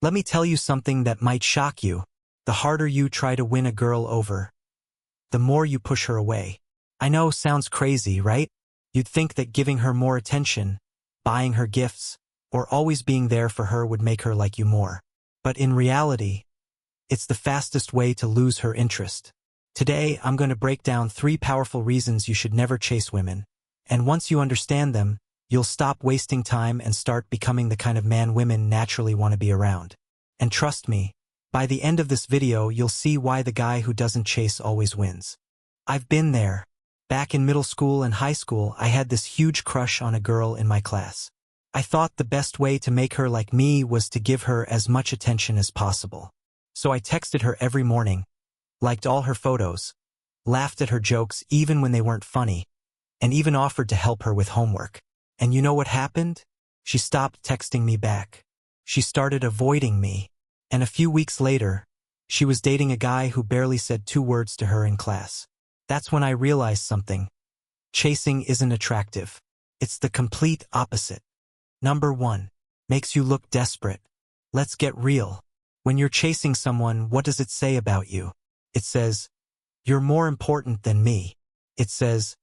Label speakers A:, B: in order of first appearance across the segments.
A: Let me tell you something that might shock you. The harder you try to win a girl over, the more you push her away. I know, sounds crazy, right? You'd think that giving her more attention, buying her gifts, or always being there for her would make her like you more. But in reality, it's the fastest way to lose her interest. Today, I'm going to break down 3 powerful reasons you should never chase women. And once you understand them, you'll stop wasting time and start becoming the kind of man women naturally want to be around. And trust me, by the end of this video, you'll see why the guy who doesn't chase always wins. I've been there. Back in middle school and high school, I had this huge crush on a girl in my class. I thought the best way to make her like me was to give her as much attention as possible. So I texted her every morning, liked all her photos, laughed at her jokes even when they weren't funny, and even offered to help her with homework. And you know what happened? She stopped texting me back. She started avoiding me. And a few weeks later, she was dating a guy who barely said 2 words to her in class. That's when I realized something. Chasing isn't attractive. It's the complete opposite. Number 1. Makes you look desperate. Let's get real. When you're chasing someone, what does it say about you? It says, "You're more important than me." It says,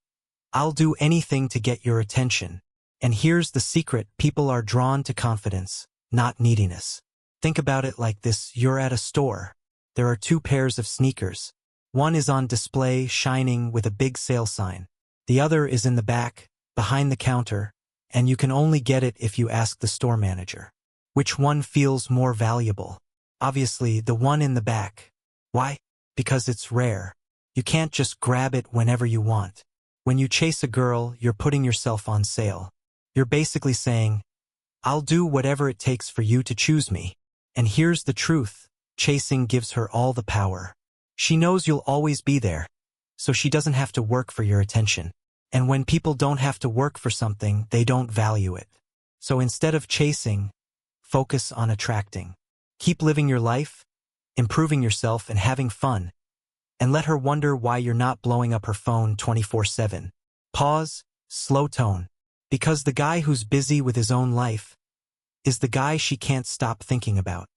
A: "I'll do anything to get your attention." And here's the secret: people are drawn to confidence, not neediness. Think about it like this: you're at a store. There are 2 pairs of sneakers. One is on display, shining with a big sale sign. The other is in the back, behind the counter, and you can only get it if you ask the store manager. Which one feels more valuable? Obviously, the one in the back. Why? Because it's rare. You can't just grab it whenever you want. When you chase a girl, you're putting yourself on sale. You're basically saying, "I'll do whatever it takes for you to choose me." And here's the truth: chasing gives her all the power. She knows you'll always be there, so she doesn't have to work for your attention. And when people don't have to work for something, they don't value it. So instead of chasing, focus on attracting. Keep living your life, improving yourself, and having fun. And let her wonder why you're not blowing up her phone 24/7. Pause, slow tone. Because the guy who's busy with his own life is the guy she can't stop thinking about.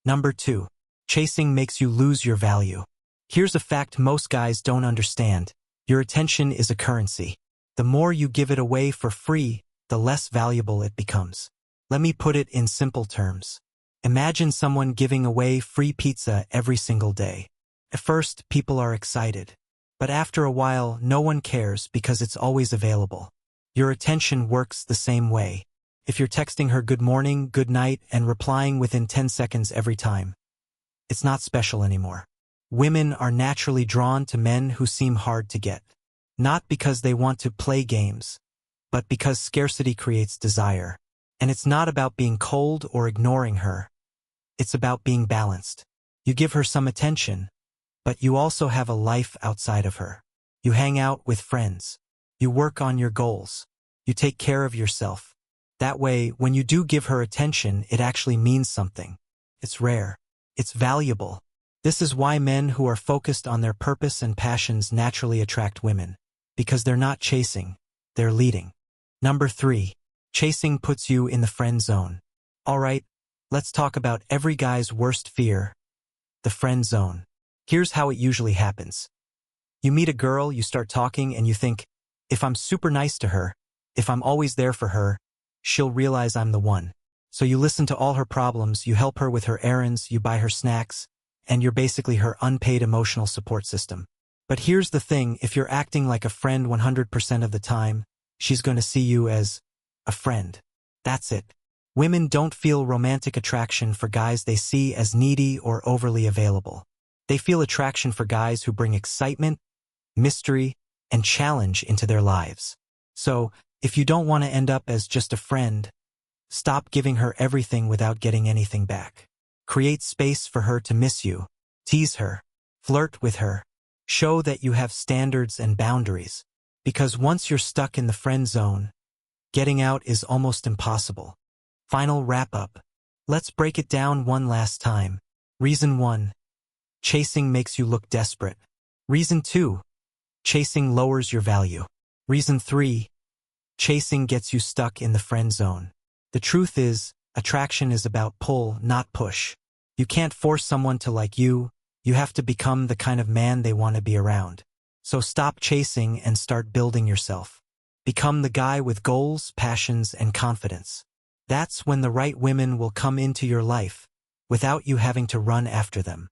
A: Number 2. Chasing makes you lose your value. Here's a fact most guys don't understand. Your attention is a currency. The more you give it away for free, the less valuable it becomes. Let me put it in simple terms. Imagine someone giving away free pizza every single day. At first, people are excited. But after a while, no one cares because it's always available. Your attention works the same way. If you're texting her good morning, good night, and replying within 10 seconds every time, it's not special anymore. Women are naturally drawn to men who seem hard to get. Not because they want to play games, but because scarcity creates desire. And it's not about being cold or ignoring her. It's about being balanced. You give her some attention, but you also have a life outside of her. You hang out with friends. You work on your goals. You take care of yourself. That way, when you do give her attention, it actually means something. It's rare. It's valuable. This is why men who are focused on their purpose and passions naturally attract women. Because they're not chasing, they're leading. Number 3. Chasing puts you in the friend zone. Alright, let's talk about every guy's worst fear: the friend zone. Here's how it usually happens. You meet a girl, you start talking, and you think, if I'm super nice to her, if I'm always there for her, she'll realize I'm the one. So you listen to all her problems, you help her with her errands, you buy her snacks, and you're basically her unpaid emotional support system. But here's the thing: if you're acting like a friend 100% of the time, she's going to see you as a friend. That's it. Women don't feel romantic attraction for guys they see as needy or overly available. They feel attraction for guys who bring excitement, mystery, and challenge into their lives. So, if you don't want to end up as just a friend, stop giving her everything without getting anything back. Create space for her to miss you. Tease her. Flirt with her. Show that you have standards and boundaries. Because once you're stuck in the friend zone, getting out is almost impossible. Final wrap-up. Let's break it down one last time. Reason 1. Chasing makes you look desperate. Reason 2. Chasing lowers your value. Reason 3. Chasing gets you stuck in the friend zone. The truth is, Attraction is about pull, not push. You can't force someone to like you. You have to become the kind of man they want to be around. So stop chasing and start building yourself. Become the guy with goals, passions, and confidence. That's when the right women will come into your life, without you having to run after them.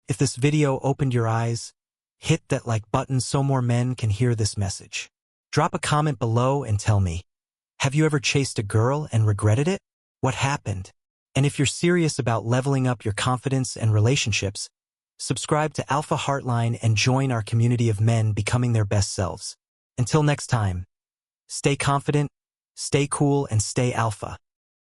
A: If this video opened your eyes, hit that like button so more men can hear this message. Drop a comment below and tell me, have you ever chased a girl and regretted it? What happened? And if you're serious about leveling up your confidence and relationships, subscribe to Alpha Heartline and join our community of men becoming their best selves. Until next time, stay confident, stay cool, and stay alpha.